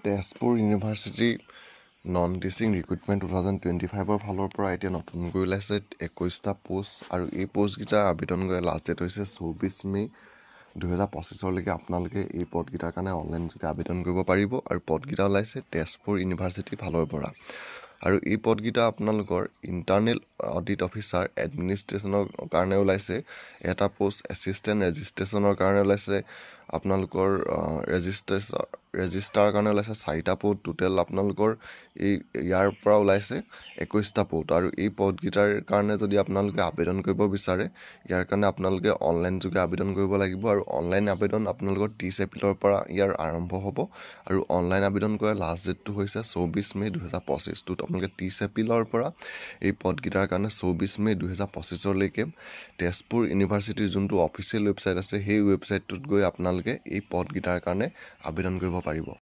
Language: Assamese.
Tezpur university non teaching recruitment 2025 ফালৰ পৰা এতিয়া নতুনকৈ ওলাইছে 21টা পোষ্ট আৰু এই পোষ্টকেইটা আবেদন কৰা লাষ্ট ডেট হৈছে 24 মে 2025লৈকে আপোনালোকে এই পদকেইটাৰ কাৰণে অনলাইন যোগে আবেদন কৰিব পাৰিব আৰু পদকেইটা ওলাইছে তেজপুৰ ইউনিভাৰ্চিটি ফালৰ পৰা আৰু এই পদকেইটা আপোনালোকৰ ইণ্টাৰনেল অডিট অফিচাৰ এডমিনিষ্ট্ৰেশ্যনৰ কাৰণে ওলাইছে এটা পোষ্ট এছিষ্টেণ্ট ৰেজিষ্ট্ৰেশ্যনৰ কাৰণে ওলাইছে আপোনালোকৰ ৰেজিষ্টাৰৰ কাৰণে ওলাইছে 4টা পোষ্ট টোটেল আপোনালোকৰ ইয়াৰ পৰা ওলাইছে 21টা পোষ্ট আৰু এই পদকেইটাৰ কাৰণে যদি আপোনালোকে আবেদন কৰিব বিচাৰে ইয়াৰ কাৰণে আপোনালোকে অনলাইন যোগে আবেদন কৰিব লাগিব আৰু অনলাইন আবেদন আপোনালোকৰ 30 এপ্ৰিলৰ পৰা ইয়াৰ আৰম্ভ হ'ব আৰু অনলাইন আবেদন কৰাৰ লাষ্ট ডেটটো হৈছে 24 মে 2025 টোত আপোনালোকে 30 এপ্ৰিলৰ পৰা এই পদকেইটাৰ কাৰণে 24 মে 2025লৈকে তেজপুৰ ইউনিভাৰ্চিটিৰ যোনটো অফিচিয়েল ৱেবছাইট আছে সেই ৱেবছাইটটোত গৈ আপোনালোকে এই পদকেইটাৰ কাৰণে আবেদন কৰিব পাৰিব